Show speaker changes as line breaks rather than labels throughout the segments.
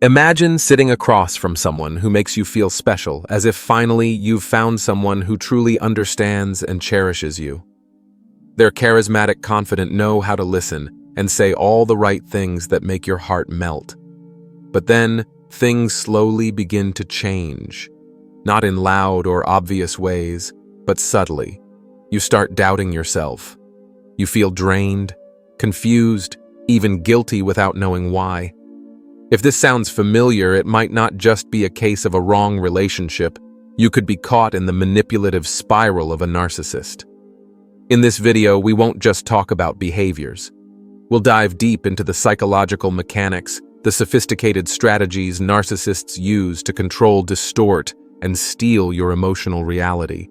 Imagine sitting across from someone who makes you feel special, as if finally you've found someone who truly understands and cherishes you. Their charismatic, confident know how to listen and say all the right things that make your heart melt. But then, things slowly begin to change. Not in loud or obvious ways, but subtly. You start doubting yourself. You feel drained, confused, even guilty without knowing why. If this sounds familiar, it might not just be a case of a wrong relationship. You could be caught in the manipulative spiral of a narcissist. In this video, we won't just talk about behaviors. We'll dive deep into the psychological mechanics, the sophisticated strategies narcissists use to control, distort, and steal your emotional reality.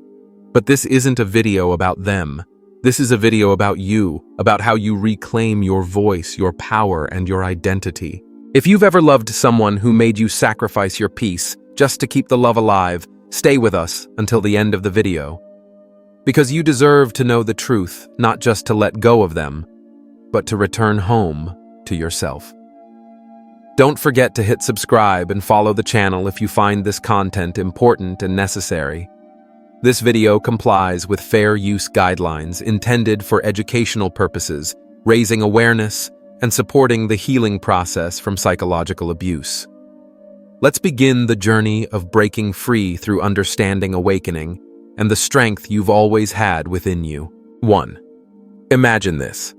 But this isn't a video about them. This is a video about you, about how you reclaim your voice, your power, and your identity. If you've ever loved someone who made you sacrifice your peace just to keep the love alive, stay with us until the end of the video. Because you deserve to know the truth, not just to let go of them, but to return home to yourself. Don't forget to hit subscribe and follow the channel if you find this content important and necessary. This video complies with fair use guidelines intended for educational purposes, raising awareness, and supporting the healing process from psychological abuse. Let's begin the journey of breaking free through understanding awakening and the strength you've always had within you. 1. Imagine this.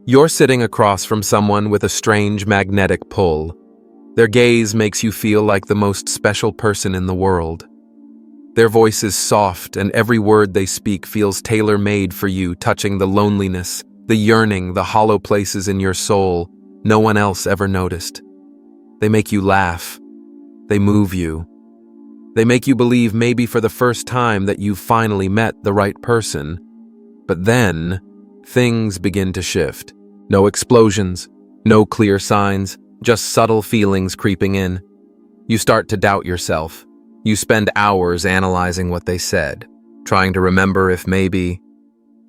You're sitting across from someone with a strange magnetic pull. Their gaze makes you feel like the most special person in the world. Their voice is soft, and every word they speak feels tailor-made for you, touching the loneliness, the yearning, the hollow places in your soul no one else ever noticed. They make you laugh. They move you. They make you believe maybe for the first time that you've finally met the right person. But then, things begin to shift. No explosions, no clear signs, just subtle feelings creeping in. You start to doubt yourself. You spend hours analyzing what they said, trying to remember if maybe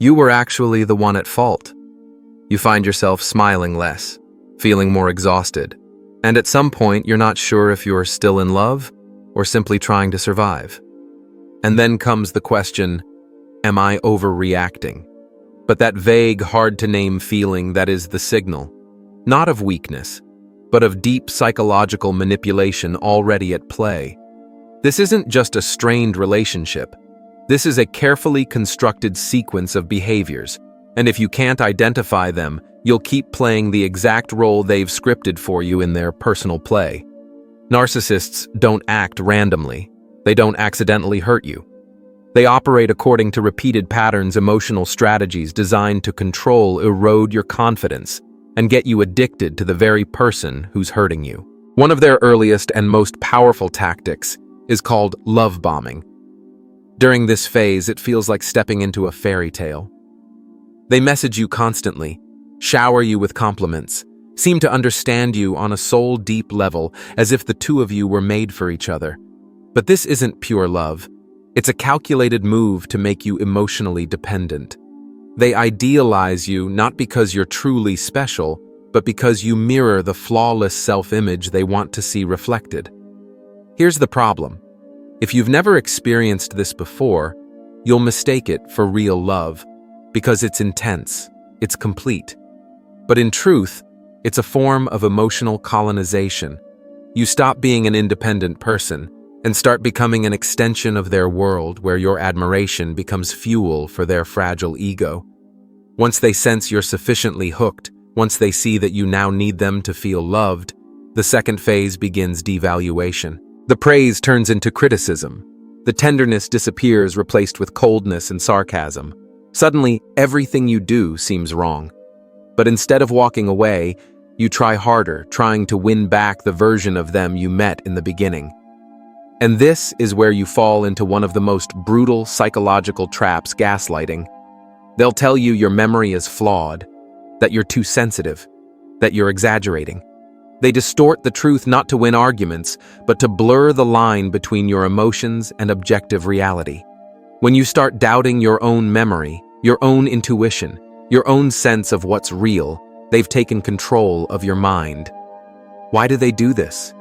you were actually the one at fault. You find yourself smiling less, feeling more exhausted, and at some point you're not sure if you're still in love or simply trying to survive. And then comes the question, am I overreacting? But that vague, hard-to-name feeling that is the signal, not of weakness, but of deep psychological manipulation already at play. This isn't just a strained relationship. This is a carefully constructed sequence of behaviors, and if you can't identify them, you'll keep playing the exact role they've scripted for you in their personal play. Narcissists don't act randomly. They don't accidentally hurt you. They operate according to repeated patterns, emotional strategies designed to control, erode your confidence, and get you addicted to the very person who's hurting you. One of their earliest and most powerful tactics is called love bombing. During this phase, it feels like stepping into a fairy tale. They message you constantly, shower you with compliments, seem to understand you on a soul-deep level, as if the two of you were made for each other. But this isn't pure love. It's a calculated move to make you emotionally dependent. They idealize you not because you're truly special, but because you mirror the flawless self-image they want to see reflected. Here's the problem. If you've never experienced this before, you'll mistake it for real love, because it's intense, it's complete. But in truth, it's a form of emotional colonization. You stop being an independent person and start becoming an extension of their world, where your admiration becomes fuel for their fragile ego. Once they sense you're sufficiently hooked, once they see that you now need them to feel loved, the second phase begins devaluation. The praise turns into criticism. The tenderness disappears, replaced with coldness and sarcasm. Suddenly, everything you do seems wrong. But instead of walking away, you try harder, trying to win back the version of them you met in the beginning. And this is where you fall into one of the most brutal psychological traps: gaslighting. They'll tell you your memory is flawed, that you're too sensitive, that you're exaggerating. They distort the truth not to win arguments, but to blur the line between your emotions and objective reality. When you start doubting your own memory, your own intuition, your own sense of what's real, they've taken control of your mind. Why do they do this?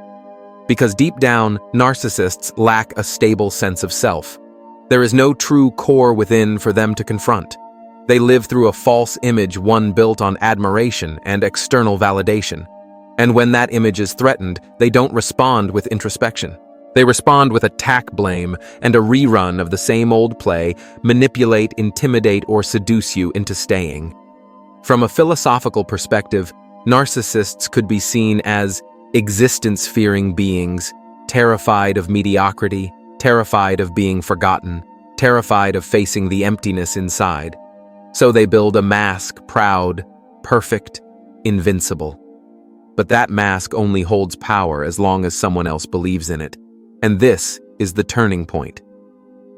Because deep down, narcissists lack a stable sense of self. There is no true core within for them to confront. They live through a false image, one built on admiration and external validation. And when that image is threatened, they don't respond with introspection. They respond with attack, blame, and a rerun of the same old play: manipulate, intimidate, or seduce you into staying. From a philosophical perspective, narcissists could be seen as existence-fearing beings, terrified of mediocrity, terrified of being forgotten, terrified of facing the emptiness inside. So they build a mask, proud, perfect, invincible. But that mask only holds power as long as someone else believes in it. And this is the turning point.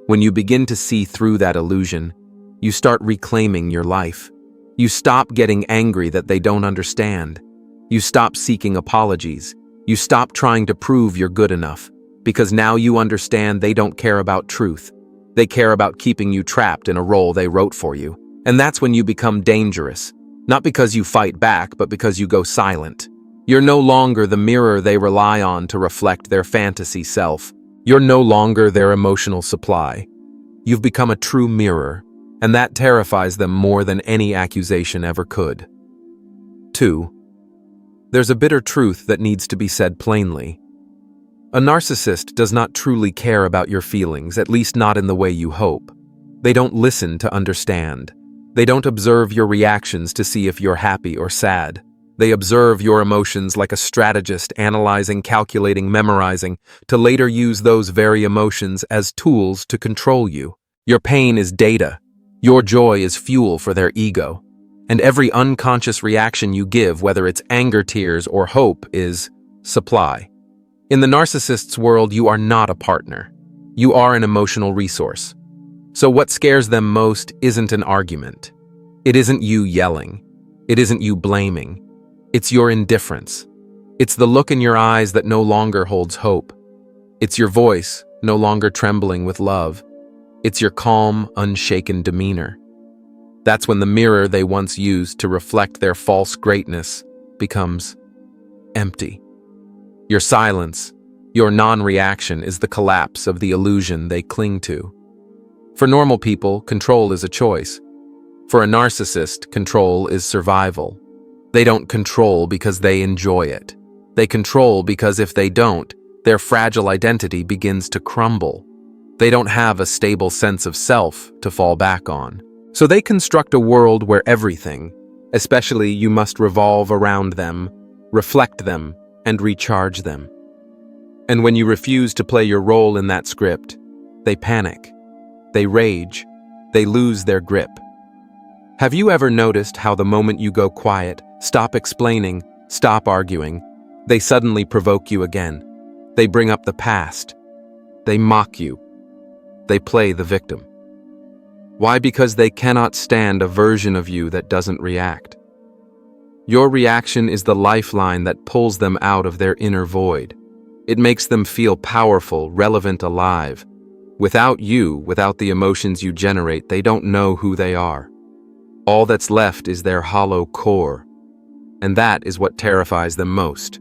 When you begin to see through that illusion, you start reclaiming your life. You stop getting angry that they don't understand. You stop seeking apologies. You stop trying to prove you're good enough, because now you understand they don't care about truth. They care about keeping you trapped in a role they wrote for you. And that's when you become dangerous, not because you fight back, but because you go silent. You're no longer the mirror they rely on to reflect their fantasy self. You're no longer their emotional supply. You've become a true mirror, and that terrifies them more than any accusation ever could. 2. There's a bitter truth that needs to be said plainly. A narcissist does not truly care about your feelings, at least not in the way you hope. They don't listen to understand. They don't observe your reactions to see if you're happy or sad. They observe your emotions like a strategist, analyzing, calculating, memorizing, to later use those very emotions as tools to control you. Your pain is data. Your joy is fuel for their ego. And every unconscious reaction you give, whether it's anger, tears, or hope, is supply. In the narcissist's world, you are not a partner. You are an emotional resource. So what scares them most isn't an argument. It isn't you yelling. It isn't you blaming. It's your indifference. It's the look in your eyes that no longer holds hope. It's your voice no longer trembling with love. It's your calm, unshaken demeanor. That's when the mirror they once used to reflect their false greatness becomes empty. Your silence, your non-reaction, is the collapse of the illusion they cling to. For normal people, control is a choice. For a narcissist, control is survival. They don't control because they enjoy it. They control because if they don't, their fragile identity begins to crumble. They don't have a stable sense of self to fall back on. So they construct a world where everything, especially you, must revolve around them, reflect them, and recharge them. And when you refuse to play your role in that script, they panic. They rage. They lose their grip. Have you ever noticed how the moment you go quiet, stop explaining, stop arguing, they suddenly provoke you again? They bring up the past. They mock you. They play the victim. Why? Because they cannot stand a version of you that doesn't react. Your reaction is the lifeline that pulls them out of their inner void. It makes them feel powerful, relevant, alive. Without you, without the emotions you generate, they don't know who they are. All that's left is their hollow core, and that is what terrifies them most.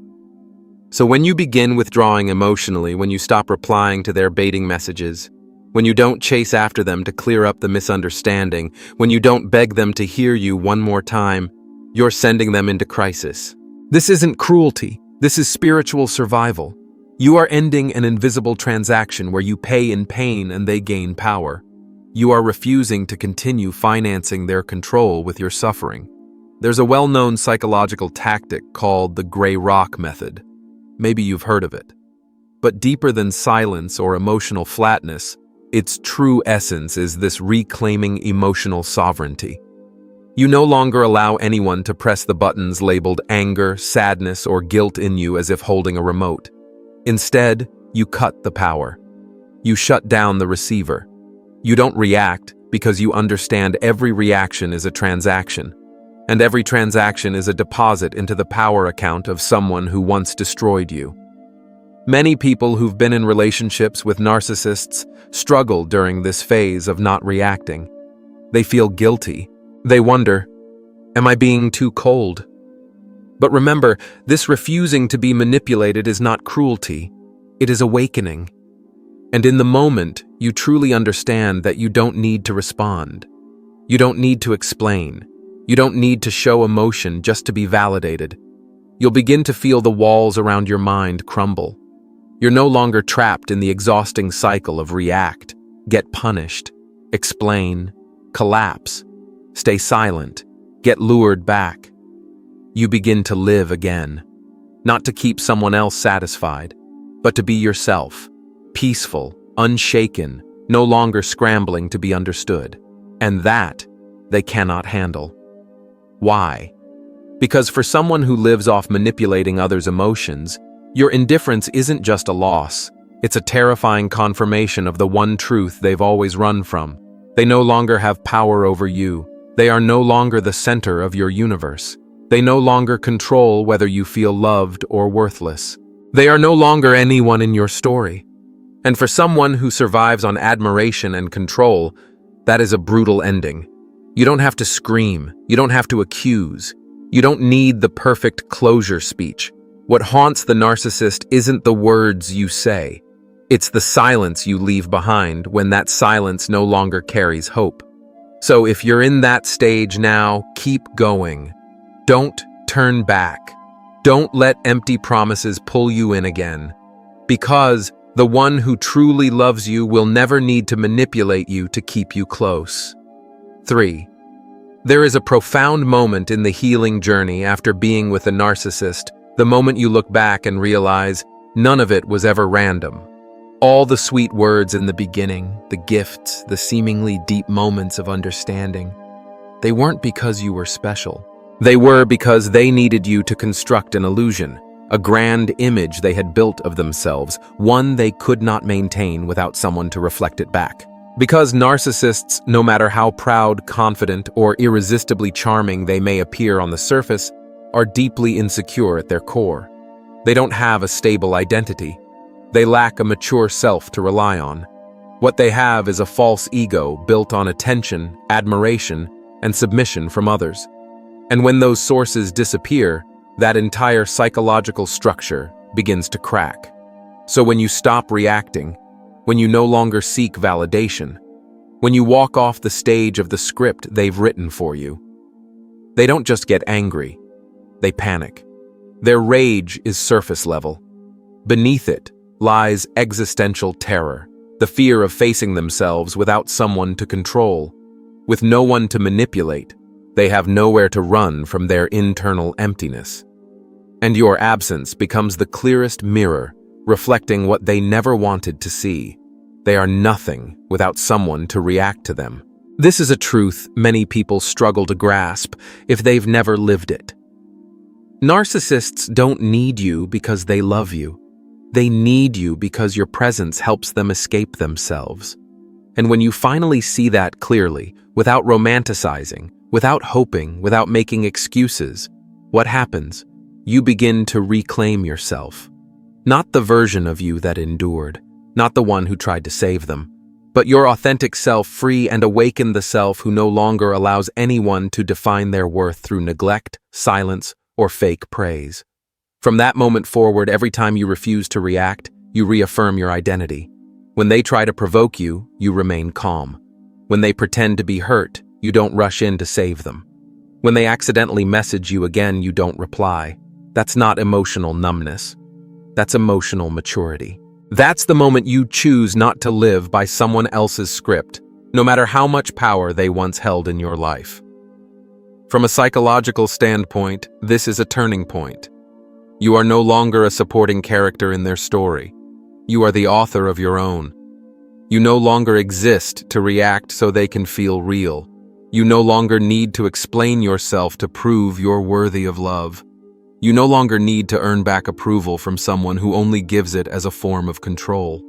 So when you begin withdrawing emotionally, when you stop replying to their baiting messages, when you don't chase after them to clear up the misunderstanding, when you don't beg them to hear you one more time, you're sending them into crisis. This isn't cruelty. This is spiritual survival. You are ending an invisible transaction where you pay in pain and they gain power. You are refusing to continue financing their control with your suffering. There's a well-known psychological tactic called the gray rock method. Maybe you've heard of it. But deeper than silence or emotional flatness, its true essence is this reclaiming emotional sovereignty. You no longer allow anyone to press the buttons labeled anger, sadness, or guilt in you as if holding a remote. Instead, you cut the power. You shut down the receiver. You don't react because you understand every reaction is a transaction, and every transaction is a deposit into the power account of someone who once destroyed you. Many people who've been in relationships with narcissists struggle during this phase of not reacting. They feel guilty. They wonder, am I being too cold? But remember, this refusing to be manipulated is not cruelty. It is awakening. And in the moment, you truly understand that you don't need to respond. You don't need to explain. You don't need to show emotion just to be validated. You'll begin to feel the walls around your mind crumble. You're no longer trapped in the exhausting cycle of react, get punished, explain, collapse, stay silent, get lured back. You begin to live again, not to keep someone else satisfied, but to be yourself, peaceful, unshaken, no longer scrambling to be understood. And that they cannot handle. Why? Because for someone who lives off manipulating others' emotions, your indifference isn't just a loss, it's a terrifying confirmation of the one truth they've always run from. They no longer have power over you. They are no longer the center of your universe. They no longer control whether you feel loved or worthless. They are no longer anyone in your story. And for someone who survives on admiration and control, that is a brutal ending. You don't have to scream. You don't have to accuse. You don't need the perfect closure speech. What haunts the narcissist isn't the words you say. It's the silence you leave behind when that silence no longer carries hope. So if you're in that stage now, keep going. Don't turn back. Don't let empty promises pull you in again. Because the one who truly loves you will never need to manipulate you to keep you close. 3. There is a profound moment in the healing journey after being with a narcissist, the moment you look back and realize none of it was ever random. All the sweet words in the beginning, the gifts, the seemingly deep moments of understanding, they weren't because you were special. They were because they needed you to construct an illusion, a grand image they had built of themselves, one they could not maintain without someone to reflect it back. Because narcissists, no matter how proud, confident, or irresistibly charming they may appear on the surface, are deeply insecure at their core. They don't have a stable identity. They lack a mature self to rely on. What they have is a false ego built on attention, admiration, and submission from others. And when those sources disappear, that entire psychological structure begins to crack. So when you stop reacting, when you no longer seek validation, when you walk off the stage of the script they've written for you, they don't just get angry, they panic. Their rage is surface level. Beneath it lies existential terror, the fear of facing themselves without someone to control. With no one to manipulate, they have nowhere to run from their internal emptiness. And your absence becomes the clearest mirror, reflecting what they never wanted to see. They are nothing without someone to react to them. This is a truth many people struggle to grasp if they've never lived it. Narcissists don't need you because they love you. They need you because your presence helps them escape themselves. And when you finally see that clearly, without romanticizing, without hoping, without making excuses, what happens? You begin to reclaim yourself. Not the version of you that endured, not the one who tried to save them, but your authentic self, free and awaken the self who no longer allows anyone to define their worth through neglect, silence, or fake praise. From that moment forward, every time you refuse to react, you reaffirm your identity. When they try to provoke you, you remain calm. When they pretend to be hurt, you don't rush in to save them. When they accidentally message you again, you don't reply. That's not emotional numbness. That's emotional maturity. That's the moment you choose not to live by someone else's script, no matter how much power they once held in your life. From a psychological standpoint, this is a turning point. You are no longer a supporting character in their story. You are the author of your own. You no longer exist to react so they can feel real. You no longer need to explain yourself to prove you're worthy of love. You no longer need to earn back approval from someone who only gives it as a form of control.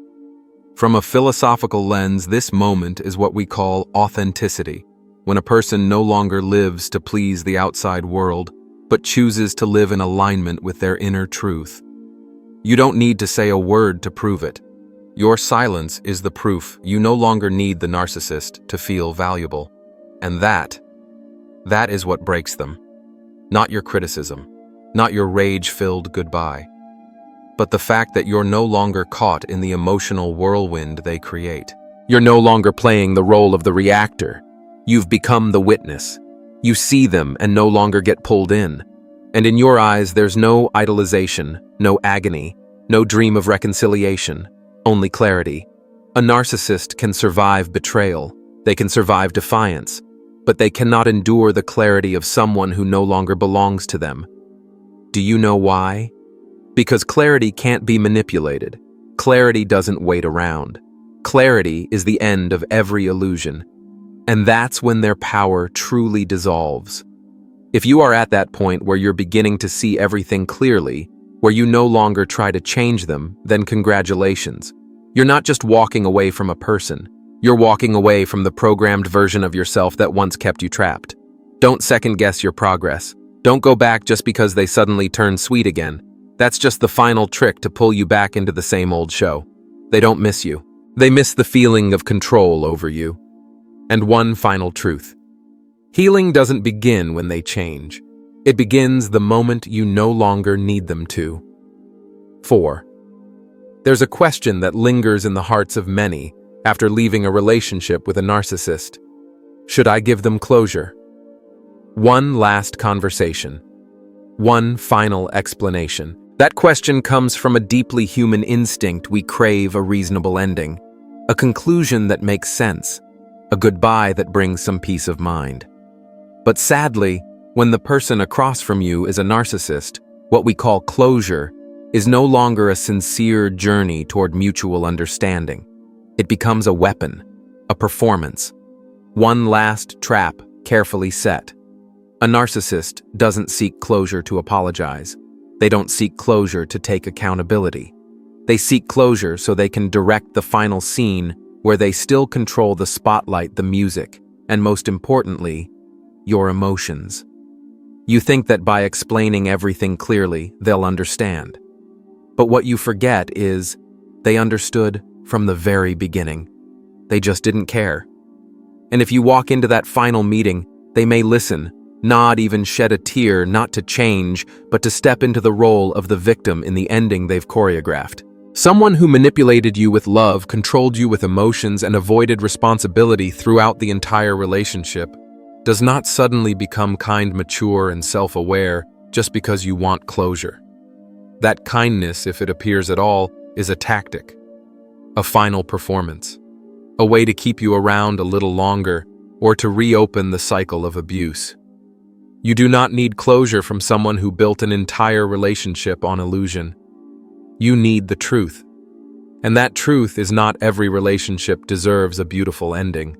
From a philosophical lens, this moment is what we call authenticity, when a person no longer lives to please the outside world, but chooses to live in alignment with their inner truth. You don't need to say a word to prove it. Your silence is the proof you no longer need the narcissist to feel valuable. And that is what breaks them. Not your criticism, not your rage-filled goodbye, but the fact that you're no longer caught in the emotional whirlwind they create. You're no longer playing the role of the reactor. You've become the witness. You see them and no longer get pulled in. And in your eyes, there's no idolization, no agony, no dream of reconciliation, only clarity. A narcissist can survive betrayal. They can survive defiance, but they cannot endure the clarity of someone who no longer belongs to them. Do you know why? Because clarity can't be manipulated. Clarity doesn't wait around. Clarity is the end of every illusion. And that's when their power truly dissolves. If you are at that point where you're beginning to see everything clearly, where you no longer try to change them, then congratulations. You're not just walking away from a person. You're walking away from the programmed version of yourself that once kept you trapped. Don't second-guess your progress. Don't go back just because they suddenly turn sweet again. That's just the final trick to pull you back into the same old show. They don't miss you. They miss the feeling of control over you. And one final truth. Healing doesn't begin when they change. It begins the moment you no longer need them to. 4. There's a question that lingers in the hearts of many after leaving a relationship with a narcissist. Should I give them closure? One last conversation. One final explanation. That question comes from a deeply human instinct. We crave a reasonable ending, a conclusion that makes sense, a goodbye that brings some peace of mind. But sadly, when the person across from you is a narcissist, what we call closure is no longer a sincere journey toward mutual understanding. It becomes a weapon, a performance, one last trap carefully set. A narcissist doesn't seek closure to apologize. They don't seek closure to take accountability. They seek closure so they can direct the final scene where they still control the spotlight, the music, and most importantly, your emotions. You think that by explaining everything clearly, they'll understand. But what you forget is they understood from the very beginning. They just didn't care. And if you walk into that final meeting, they may listen, not even shed a tear, not to change, but to step into the role of the victim in the ending they've choreographed. Someone who manipulated you with love, controlled you with emotions, and avoided responsibility throughout the entire relationship does not suddenly become kind, mature, and self-aware just because you want closure. That kindness, if it appears at all, is a tactic, a final performance, a way to keep you around a little longer or to reopen the cycle of abuse. You do not need closure from someone who built an entire relationship on illusion. You need the truth. And that truth is not every relationship deserves a beautiful ending.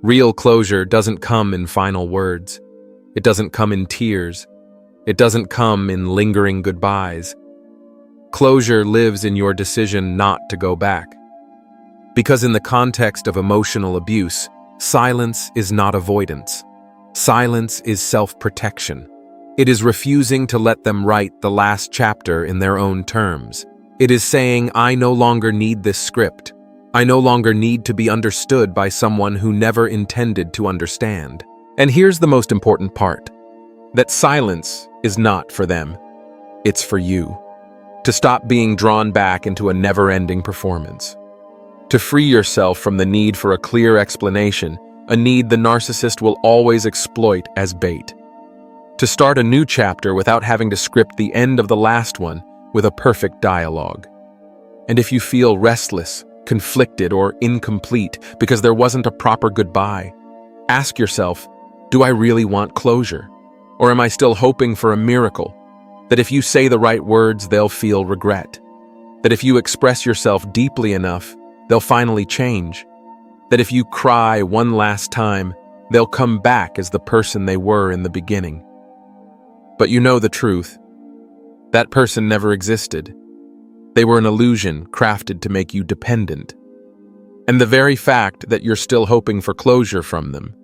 Real closure doesn't come in final words. It doesn't come in tears. It doesn't come in lingering goodbyes. Closure lives in your decision not to go back. Because in the context of emotional abuse, silence is not avoidance. Silence is self-protection. It is refusing to let them write the last chapter in their own terms. It is saying, I no longer need this script. I no longer need to be understood by someone who never intended to understand. And here's the most important part, that silence is not for them. It's for you. To stop being drawn back into a never-ending performance. To free yourself from the need for a clear explanation, a need the narcissist will always exploit as bait. To start a new chapter without having to script the end of the last one with a perfect dialogue. And if you feel restless, conflicted, or incomplete because there wasn't a proper goodbye, ask yourself, do I really want closure? Or am I still hoping for a miracle? That if you say the right words, they'll feel regret. That if you express yourself deeply enough, they'll finally change. That if you cry one last time, they'll come back as the person they were in the beginning. But you know the truth. That person never existed. They were an illusion crafted to make you dependent. And the very fact that you're still hoping for closure from them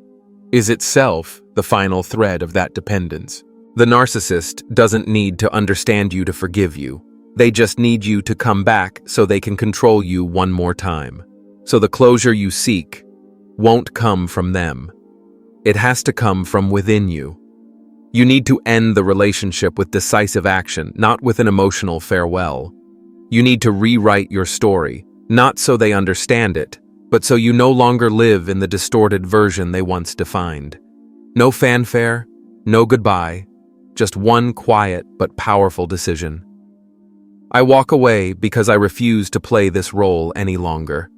is itself the final thread of that dependence. The narcissist doesn't need to understand you to forgive you. They just need you to come back so they can control you one more time. So the closure you seek won't come from them. It has to come from within you. You need to end the relationship with decisive action, not with an emotional farewell. You need to rewrite your story, not so they understand it, but so you no longer live in the distorted version they once defined. No fanfare, no goodbye, just one quiet but powerful decision. I walk away because I refuse to play this role any longer.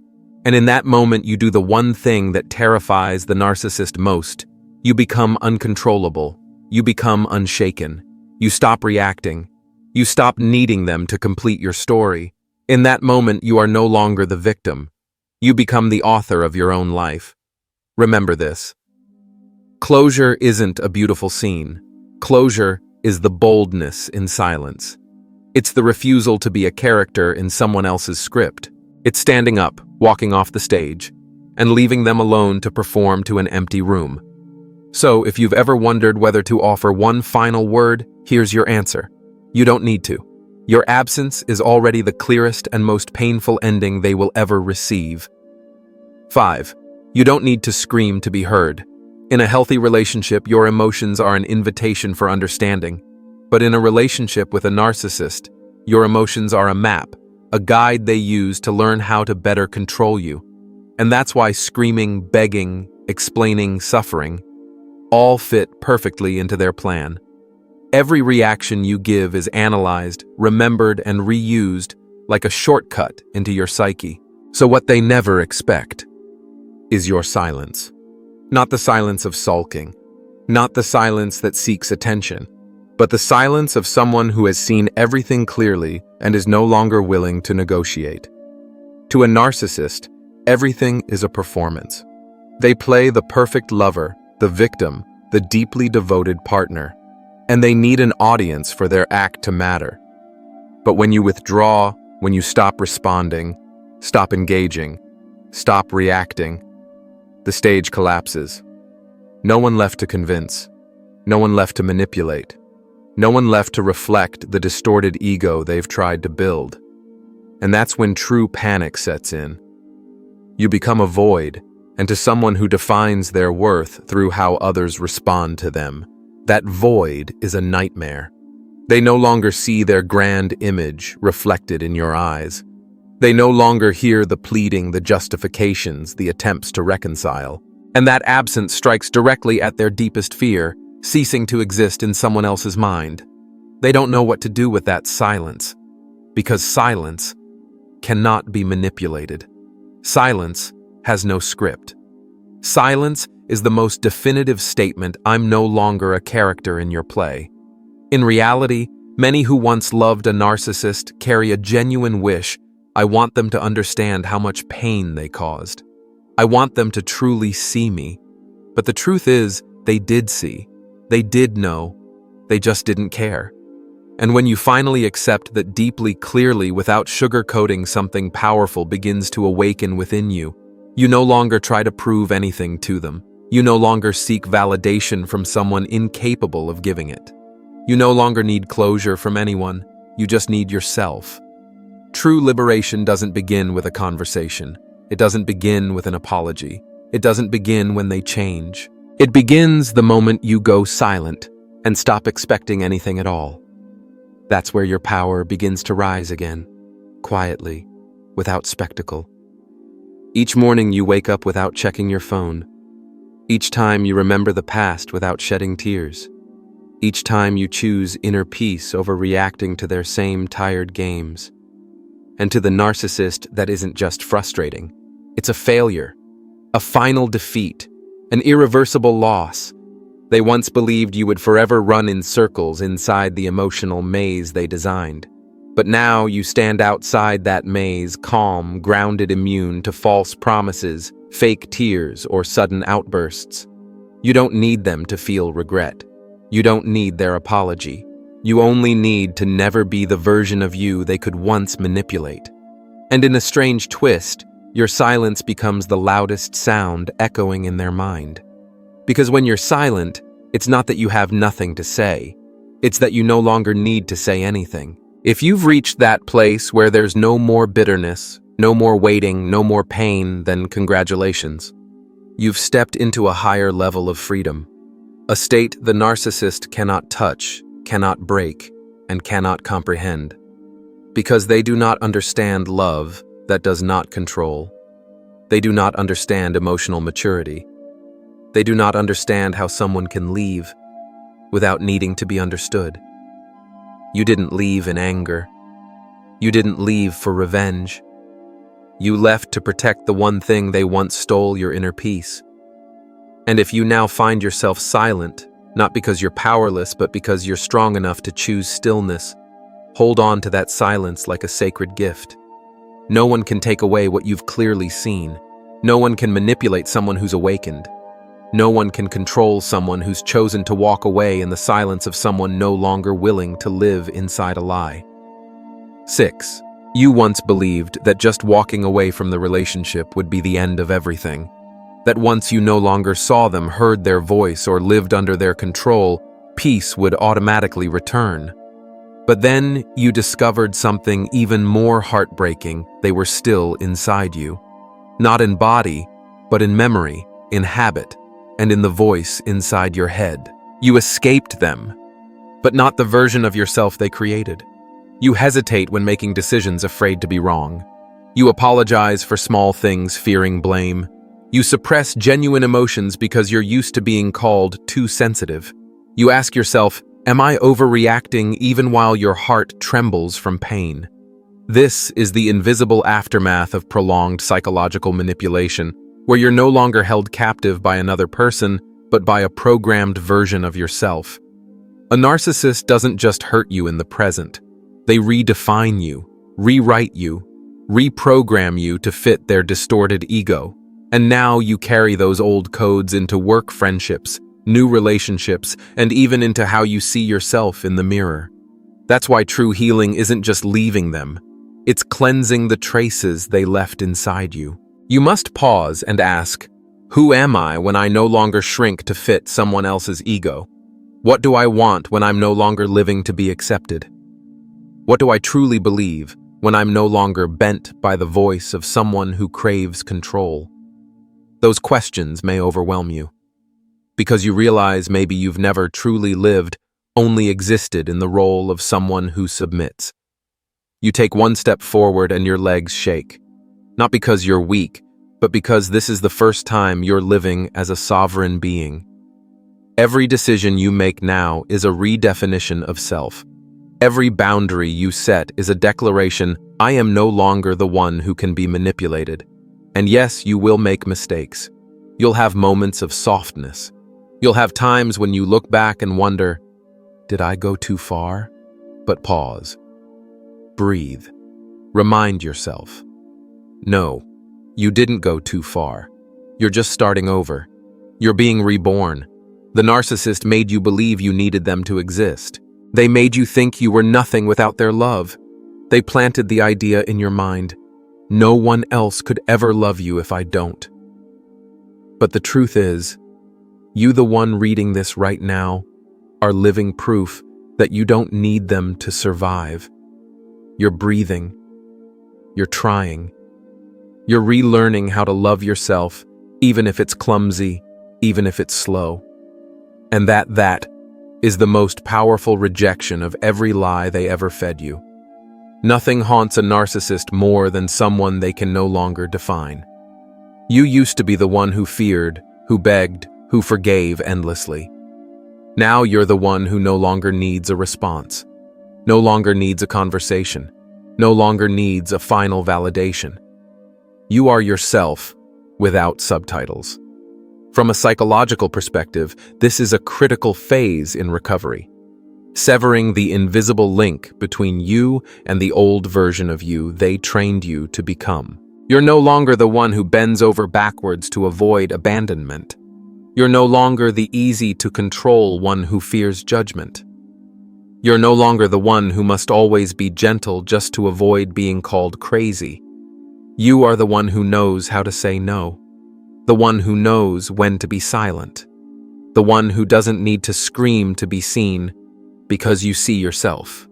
And in that moment, you do the one thing that terrifies the narcissist most. You become uncontrollable. You become unshaken. You stop reacting. You stop needing them to complete your story. In that moment, you are no longer the victim. You become the author of your own life. Remember this. Closure isn't a beautiful scene. Closure is the boldness in silence. It's the refusal to be a character in someone else's script. It's standing up, walking off the stage, and leaving them alone to perform to an empty room. So, if you've ever wondered whether to offer one final word, here's your answer. You don't need to. Your absence is already the clearest and most painful ending they will ever receive. 5. You don't need to scream to be heard. In a healthy relationship, your emotions are an invitation for understanding. But in a relationship with a narcissist, your emotions are a map, a guide they use to learn how to better control you. And that's why screaming, begging, explaining, suffering, all fit perfectly into their plan. Every reaction you give is analyzed, remembered, and reused like a shortcut into your psyche. So what they never expect is your silence. Not the silence of sulking, not the silence that seeks attention, but the silence of someone who has seen everything clearly and is no longer willing to negotiate. To a narcissist, everything is a performance. They play the perfect lover, the victim, the deeply devoted partner, and they need an audience for their act to matter. But when you withdraw, when you stop responding, stop engaging, stop reacting, the stage collapses. No one left to convince, no one left to manipulate, no one left to reflect the distorted ego they've tried to build. And that's when true panic sets in. You become a void, and to someone who defines their worth through how others respond to them, that void is a nightmare. They no longer see their grand image reflected in your eyes. They no longer hear the pleading, the justifications, the attempts to reconcile. And that absence strikes directly at their deepest fear, ceasing to exist in someone else's mind. They don't know what to do with that silence, because silence cannot be manipulated. Silence has no script. Silence is the most definitive statement, I'm no longer a character in your play. In reality, many who once loved a narcissist carry a genuine wish, I want them to understand how much pain they caused. I want them to truly see me. But the truth is, they did see. They did know. They just didn't care. And when you finally accept that deeply, clearly, without sugarcoating, something powerful begins to awaken within you, you no longer try to prove anything to them. You no longer seek validation from someone incapable of giving it. You no longer need closure from anyone. You just need yourself. True liberation doesn't begin with a conversation. It doesn't begin with an apology. It doesn't begin when they change. It begins the moment you go silent and stop expecting anything at all. That's where your power begins to rise again, quietly, without spectacle. Each morning you wake up without checking your phone. Each time you remember the past without shedding tears. Each time you choose inner peace over reacting to their same tired games. And to the narcissist, that isn't just frustrating. It's a failure, a final defeat, an irreversible loss. They once believed you would forever run in circles inside the emotional maze they designed. But now you stand outside that maze, calm, grounded, immune to false promises, fake tears, or sudden outbursts. You don't need them to feel regret. You don't need their apology. You only need to never be the version of you they could once manipulate. And in a strange twist, your silence becomes the loudest sound echoing in their mind. Because when you're silent, it's not that you have nothing to say. It's that you no longer need to say anything. If you've reached that place where there's no more bitterness, no more waiting, no more pain, then congratulations. You've stepped into a higher level of freedom. A state the narcissist cannot touch, cannot break, and cannot comprehend. Because they do not understand love that does not control. They do not understand emotional maturity. They do not understand how someone can leave without needing to be understood. You didn't leave in anger. You didn't leave for revenge. You left to protect the one thing they once stole, your inner peace. And if you now find yourself silent, not because you're powerless, but because you're strong enough to choose stillness, hold on to that silence like a sacred gift. No one can take away what you've clearly seen. No one can manipulate someone who's awakened. No one can control someone who's chosen to walk away in the silence of someone no longer willing to live inside a lie. 6. You once believed that just walking away from the relationship would be the end of everything. That once you no longer saw them, heard their voice, or lived under their control, peace would automatically return. But then you discovered something even more heartbreaking. They were still inside you. Not in body, but in memory, in habit, and in the voice inside your head. You escaped them, but not the version of yourself they created. You hesitate when making decisions, afraid to be wrong. You apologize for small things, fearing blame. You suppress genuine emotions because you're used to being called too sensitive. You ask yourself, am I overreacting, even while your heart trembles from pain? This is the invisible aftermath of prolonged psychological manipulation, where you're no longer held captive by another person, but by a programmed version of yourself. A narcissist doesn't just hurt you in the present. They redefine you, rewrite you, reprogram you to fit their distorted ego. And now you carry those old codes into work friendships, new relationships, and even into how you see yourself in the mirror. That's why true healing isn't just leaving them. It's cleansing the traces they left inside you. You must pause and ask, who am I when I no longer shrink to fit someone else's ego? What do I want when I'm no longer living to be accepted? What do I truly believe when I'm no longer bent by the voice of someone who craves control? Those questions may overwhelm you, because you realize maybe you've never truly lived, only existed in the role of someone who submits. You take one step forward and your legs shake, not because you're weak, but because this is the first time you're living as a sovereign being. Every decision you make now is a redefinition of self. Every boundary you set is a declaration, I am no longer the one who can be manipulated. And yes, you will make mistakes. You'll have moments of softness. You'll have times when you look back and wonder, did I go too far? But pause. Breathe. Remind yourself. No, you didn't go too far. You're just starting over. You're being reborn. The narcissist made you believe you needed them to exist. They made you think you were nothing without their love. They planted the idea in your mind, no one else could ever love you if I don't. But the truth is, you, the one reading this right now, are living proof that you don't need them to survive. You're breathing. You're trying. You're relearning how to love yourself, even if it's clumsy, even if it's slow. And that is the most powerful rejection of every lie they ever fed you. Nothing haunts a narcissist more than someone they can no longer define. You used to be the one who feared, who begged, who forgave endlessly. Now you're the one who no longer needs a response, no longer needs a conversation, no longer needs a final validation. You are yourself without subtitles. From a psychological perspective, this is a critical phase in recovery, severing the invisible link between you and the old version of you they trained you to become. You're no longer the one who bends over backwards to avoid abandonment. You're no longer the easy-to-control one who fears judgment. You're no longer the one who must always be gentle just to avoid being called crazy. You are the one who knows how to say no, the one who knows when to be silent, the one who doesn't need to scream to be seen because you see yourself.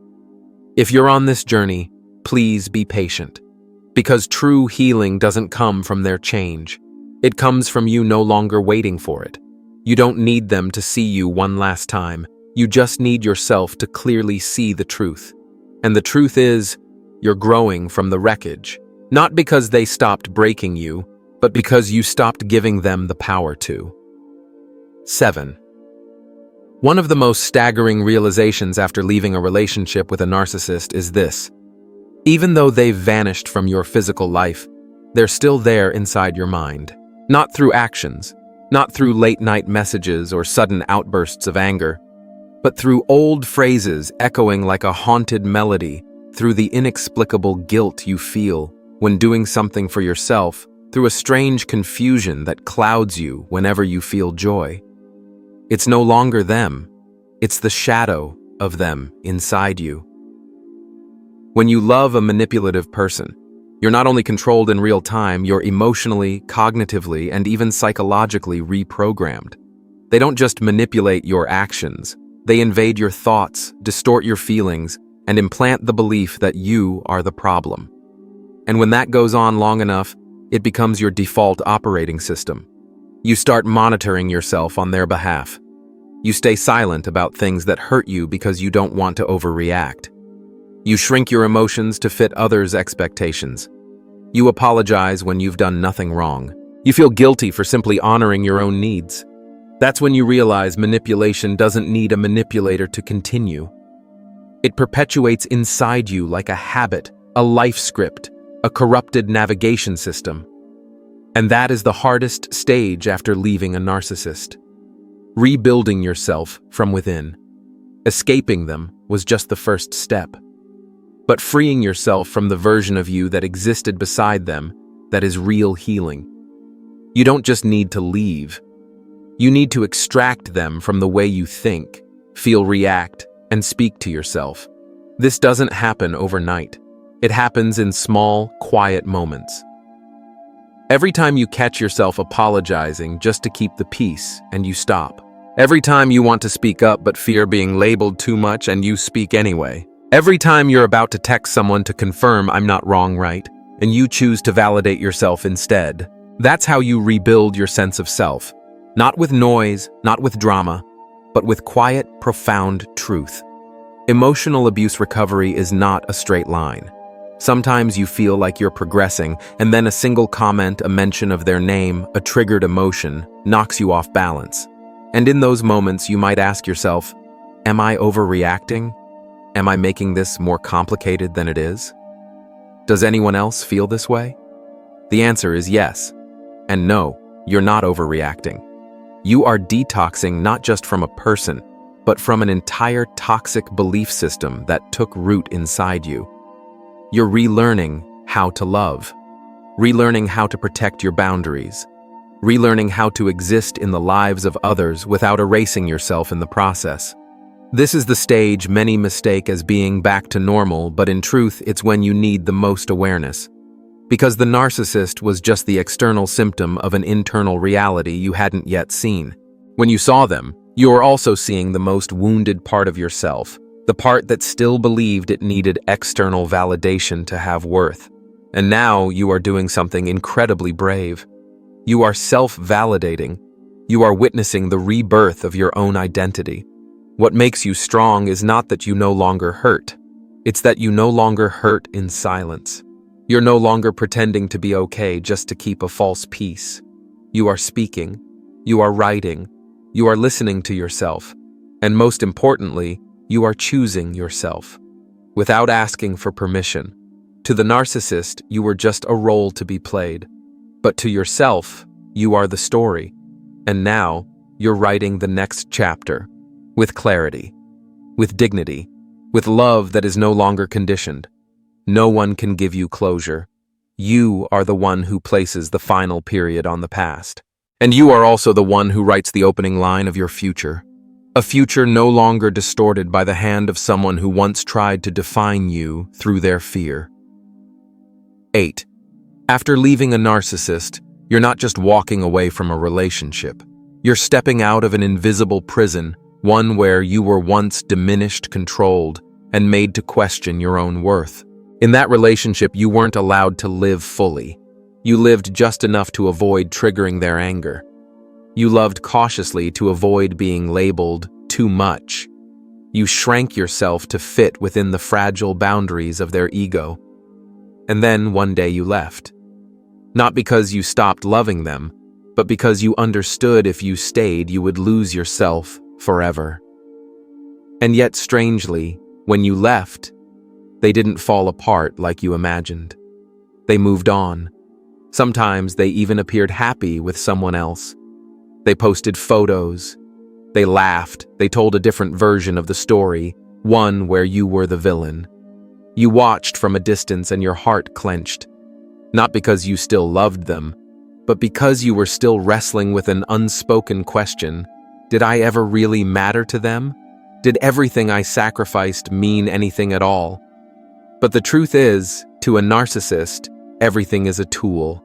If you're on this journey, please be patient, because true healing doesn't come from their change. It comes from you no longer waiting for it. You don't need them to see you one last time. You just need yourself to clearly see the truth. And the truth is, you're growing from the wreckage. Not because they stopped breaking you, but because you stopped giving them the power to. 7. One of the most staggering realizations after leaving a relationship with a narcissist is this. Even though they've vanished from your physical life, they're still there inside your mind. Not through actions, not through late-night messages or sudden outbursts of anger, but through old phrases echoing like a haunted melody, through the inexplicable guilt you feel when doing something for yourself, through a strange confusion that clouds you whenever you feel joy. It's no longer them, it's the shadow of them inside you. When you love a manipulative person, you're not only controlled in real time, you're emotionally, cognitively, and even psychologically reprogrammed. They don't just manipulate your actions, they invade your thoughts, distort your feelings, and implant the belief that you are the problem. And when that goes on long enough, it becomes your default operating system. You start monitoring yourself on their behalf. You stay silent about things that hurt you because you don't want to overreact. You shrink your emotions to fit others' expectations. You apologize when you've done nothing wrong. You feel guilty for simply honoring your own needs. That's when you realize manipulation doesn't need a manipulator to continue. It perpetuates inside you like a habit, a life script, a corrupted navigation system. And that is the hardest stage after leaving a narcissist. Rebuilding yourself from within. Escaping them was just the first step. But freeing yourself from the version of you that existed beside them, that is real healing. You don't just need to leave. You need to extract them from the way you think, feel, react, and speak to yourself. This doesn't happen overnight. It happens in small, quiet moments. Every time you catch yourself apologizing just to keep the peace and you stop. Every time you want to speak up but fear being labeled too much and you speak anyway. Every time you're about to text someone to confirm I'm not wrong, right? And you choose to validate yourself instead. That's how you rebuild your sense of self. Not with noise, not with drama, but with quiet, profound truth. Emotional abuse recovery is not a straight line. Sometimes you feel like you're progressing, and then a single comment, a mention of their name, a triggered emotion, knocks you off balance. And in those moments, you might ask yourself, am I overreacting? Am I making this more complicated than it is? Does anyone else feel this way? The answer is yes. And no, you're not overreacting. You are detoxing not just from a person, but from an entire toxic belief system that took root inside you. You're relearning how to love, relearning how to protect your boundaries, relearning how to exist in the lives of others without erasing yourself in the process. This is the stage many mistake as being back to normal, but in truth, it's when you need the most awareness. Because the narcissist was just the external symptom of an internal reality you hadn't yet seen. When you saw them, you were also seeing the most wounded part of yourself, the part that still believed it needed external validation to have worth. And now you are doing something incredibly brave. You are self-validating. You are witnessing the rebirth of your own identity. What makes you strong is not that you no longer hurt. It's that you no longer hurt in silence. You're no longer pretending to be okay just to keep a false peace. You are speaking. You are writing. You are listening to yourself. And most importantly, you are choosing yourself, without asking for permission. To the narcissist, you were just a role to be played. But to yourself, you are the story. And now, you're writing the next chapter, with clarity, with dignity, with love that is no longer conditioned. No one can give you closure. You are the one who places the final period on the past. And you are also the one who writes the opening line of your future. A future no longer distorted by the hand of someone who once tried to define you through their fear. 8. After leaving a narcissist, you're not just walking away from a relationship. You're stepping out of an invisible prison, one where you were once diminished, controlled, and made to question your own worth. In that relationship, you weren't allowed to live fully. You lived just enough to avoid triggering their anger. You loved cautiously to avoid being labeled too much. You shrank yourself to fit within the fragile boundaries of their ego. And then one day you left. Not because you stopped loving them, but because you understood if you stayed, you would lose yourself forever. And yet, strangely, when you left, they didn't fall apart like you imagined. They moved on. Sometimes they even appeared happy with someone else. They posted photos. They laughed. They told a different version of the story, one where you were the villain. You watched from a distance and your heart clenched. Not because you still loved them, but because you were still wrestling with an unspoken question. Did I ever really matter to them? Did everything I sacrificed mean anything at all? But the truth is, to a narcissist, everything is a tool.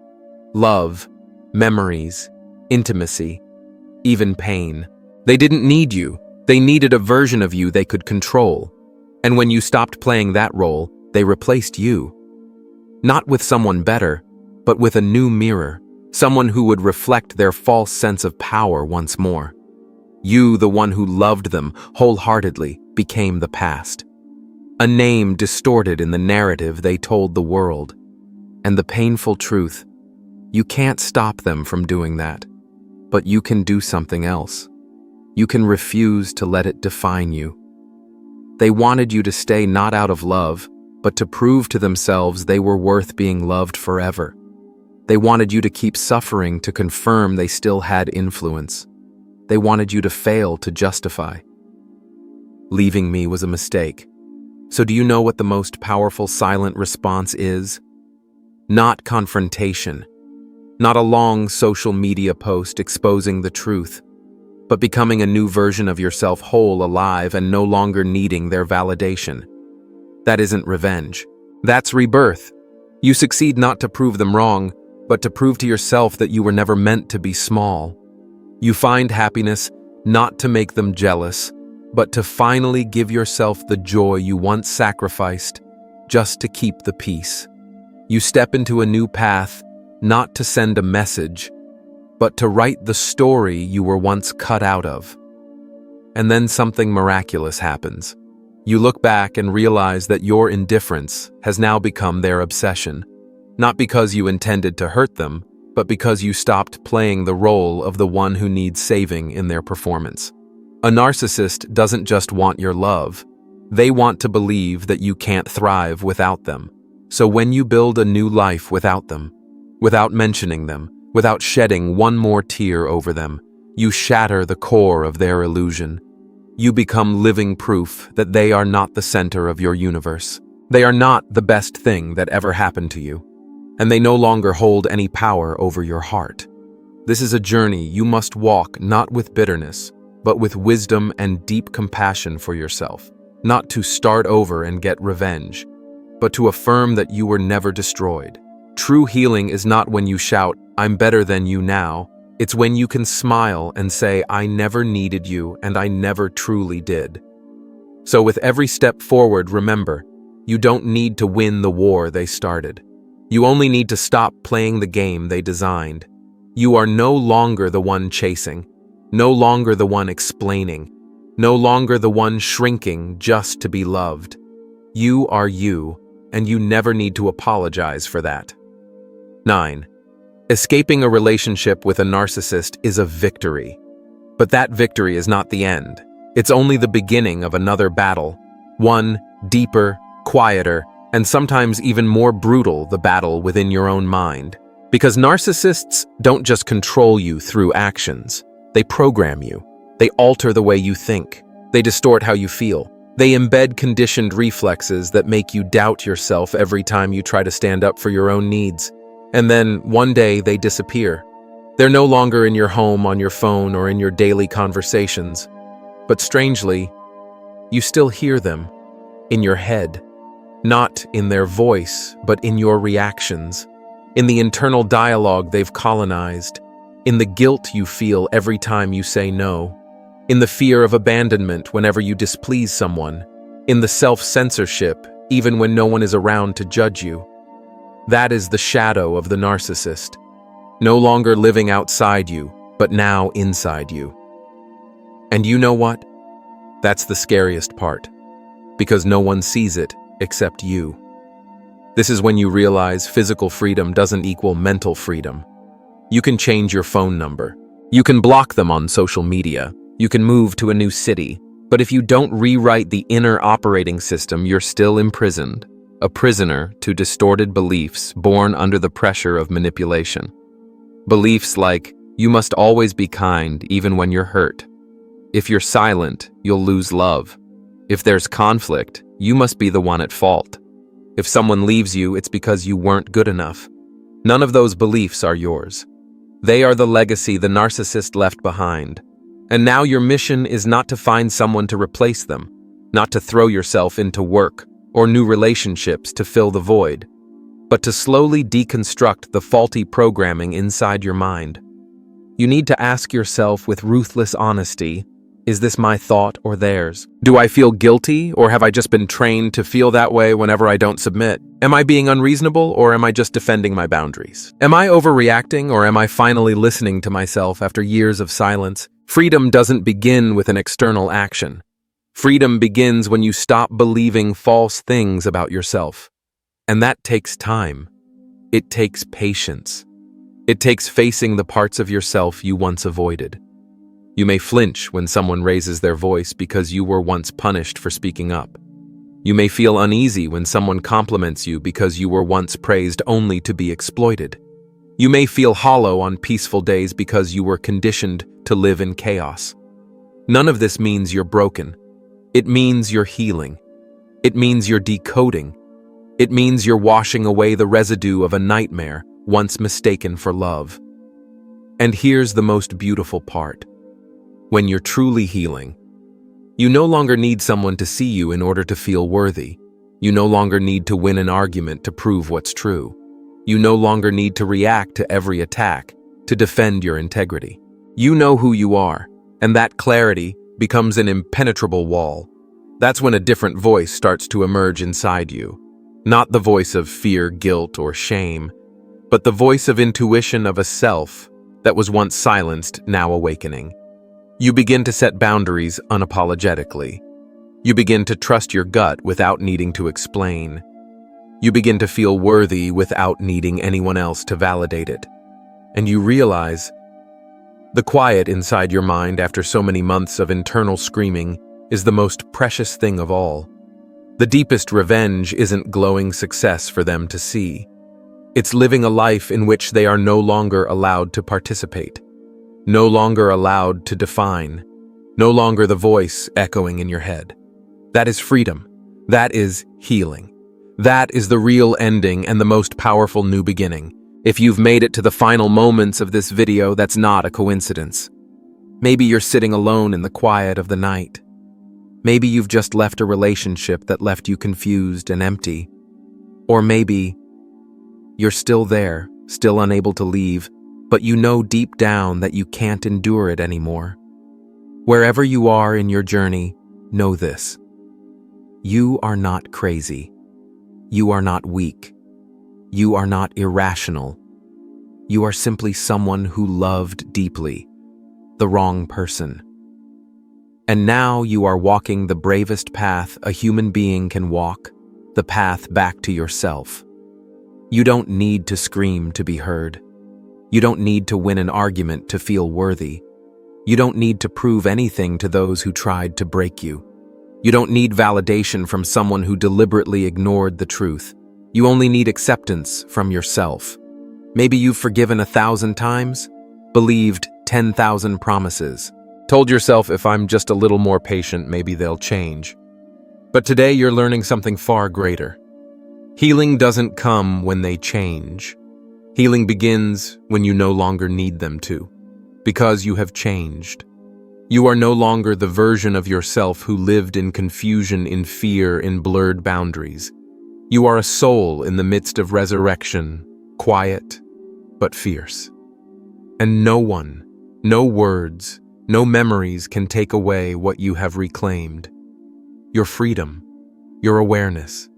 Love, memories, intimacy, even pain. They didn't need you. They needed a version of you they could control. And when you stopped playing that role, they replaced you. Not with someone better, but with a new mirror, someone who would reflect their false sense of power once more. You, the one who loved them wholeheartedly, became the past. A name distorted in the narrative they told the world. And the painful truth, you can't stop them from doing that. But you can do something else. You can refuse to let it define you. They wanted you to stay not out of love, but to prove to themselves they were worth being loved forever. They wanted you to keep suffering to confirm they still had influence. They wanted you to fail to justify. Leaving me was a mistake. So do you know what the most powerful silent response is? Not confrontation. Not a long social media post exposing the truth, but becoming a new version of yourself, whole, alive, and no longer needing their validation. That isn't revenge. That's rebirth. You succeed not to prove them wrong, but to prove to yourself that you were never meant to be small. You find happiness not to make them jealous, but to finally give yourself the joy you once sacrificed just to keep the peace. You step into a new path, not to send a message, but to write the story you were once cut out of. And then something miraculous happens. You look back and realize that your indifference has now become their obsession, not because you intended to hurt them, but because you stopped playing the role of the one who needs saving in their performance. A narcissist doesn't just want your love. They want to believe that you can't thrive without them. So when you build a new life without them, without mentioning them, without shedding one more tear over them, you shatter the core of their illusion. You become living proof that they are not the center of your universe. They are not the best thing that ever happened to you, and they no longer hold any power over your heart. This is a journey you must walk not with bitterness, but with wisdom and deep compassion for yourself, not to start over and get revenge, but to affirm that you were never destroyed. True healing is not when you shout, "I'm better than you now." It's when you can smile and say, "I never needed you and I never truly did." So with every step forward, remember, you don't need to win the war they started. You only need to stop playing the game they designed. You are no longer the one chasing, no longer the one explaining, no longer the one shrinking just to be loved. You are you, and you never need to apologize for that. 9. Escaping a relationship with a narcissist is a victory. But that victory is not the end. It's only the beginning of another battle. One deeper, quieter, and sometimes even more brutal, the battle within your own mind. Because narcissists don't just control you through actions. They program you. They alter the way you think. They distort how you feel. They embed conditioned reflexes that make you doubt yourself every time you try to stand up for your own needs. And then, one day, they disappear. They're no longer in your home, on your phone, or in your daily conversations. But strangely, you still hear them, in your head. Not in their voice, but in your reactions. In the internal dialogue they've colonized. In the guilt you feel every time you say no. In the fear of abandonment whenever you displease someone. In the self-censorship, even when no one is around to judge you. That is the shadow of the narcissist, no longer living outside you, but now inside you. And you know what? That's the scariest part, because no one sees it except you. This is when you realize physical freedom doesn't equal mental freedom. You can change your phone number. You can block them on social media. You can move to a new city. But if you don't rewrite the inner operating system, you're still imprisoned, a prisoner to distorted beliefs born under the pressure of manipulation. Beliefs like, you must always be kind even when you're hurt. If you're silent, you'll lose love. If there's conflict, you must be the one at fault. If someone leaves you, it's because you weren't good enough. None of those beliefs are yours. They are the legacy the narcissist left behind. And now your mission is not to find someone to replace them, not to throw yourself into work or new relationships to fill the void, but to slowly deconstruct the faulty programming inside your mind. You need to ask yourself with ruthless honesty, is this my thought or theirs? Do I feel guilty, or have I just been trained to feel that way whenever I don't submit? Am I being unreasonable, or am I just defending my boundaries? Am I overreacting, or am I finally listening to myself after years of silence? Freedom doesn't begin with an external action. Freedom begins when you stop believing false things about yourself. And that takes time. It takes patience. It takes facing the parts of yourself you once avoided. You may flinch when someone raises their voice because you were once punished for speaking up. You may feel uneasy when someone compliments you because you were once praised only to be exploited. You may feel hollow on peaceful days because you were conditioned to live in chaos. None of this means you're broken. It means you're healing. It means you're decoding. It means you're washing away the residue of a nightmare once mistaken for love. And here's the most beautiful part. When you're truly healing, you no longer need someone to see you in order to feel worthy. You no longer need to win an argument to prove what's true. You no longer need to react to every attack to defend your integrity. You know who you are, and that clarity becomes an impenetrable wall. That's when a different voice starts to emerge inside you. Not the voice of fear, guilt, or shame, but the voice of intuition of a self that was once silenced, now awakening. You begin to set boundaries unapologetically. You begin to trust your gut without needing to explain. You begin to feel worthy without needing anyone else to validate it. And you realize the quiet inside your mind after so many months of internal screaming is the most precious thing of all. The deepest revenge isn't glowing success for them to see. It's living a life in which they are no longer allowed to participate, no longer allowed to define, no longer the voice echoing in your head. That is freedom. That is healing. That is the real ending and the most powerful new beginning. If you've made it to the final moments of this video, that's not a coincidence. Maybe you're sitting alone in the quiet of the night. Maybe you've just left a relationship that left you confused and empty. Or maybe you're still there, still unable to leave, but you know deep down that you can't endure it anymore. Wherever you are in your journey, know this. You are not crazy. You are not weak. You are not irrational. You are simply someone who loved deeply, the wrong person. And now you are walking the bravest path a human being can walk, the path back to yourself. You don't need to scream to be heard. You don't need to win an argument to feel worthy. You don't need to prove anything to those who tried to break you. You don't need validation from someone who deliberately ignored the truth. You only need acceptance from yourself. Maybe you've forgiven 1,000 times, believed 10,000 promises, told yourself if I'm just a little more patient, maybe they'll change. But today you're learning something far greater. Healing doesn't come when they change. Healing begins when you no longer need them to, because you have changed. You are no longer the version of yourself who lived in confusion, in fear, in blurred boundaries. You are a soul in the midst of resurrection, quiet but fierce. And no one, no words, no memories can take away what you have reclaimed. Your freedom, your awareness,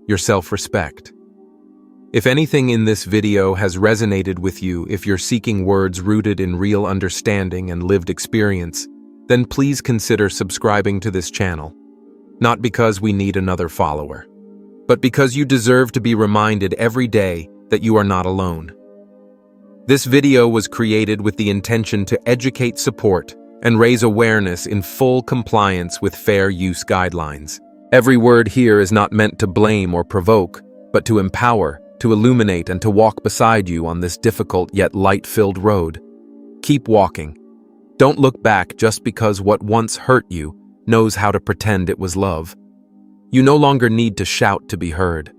your self-respect. If anything in this video has resonated with you, if you're seeking words rooted in real understanding and lived experience, then please consider subscribing to this channel. Not because we need another follower, but because you deserve to be reminded every day that you are not alone. This video was created with the intention to educate, support, and raise awareness in full compliance with fair use guidelines. Every word here is not meant to blame or provoke, but to empower, to illuminate, and to walk beside you on this difficult yet light-filled road. Keep walking. Don't look back just because what once hurt you knows how to pretend it was love. You no longer need to shout to be heard,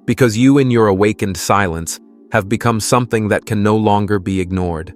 because you in your awakened silence have become something that can no longer be ignored.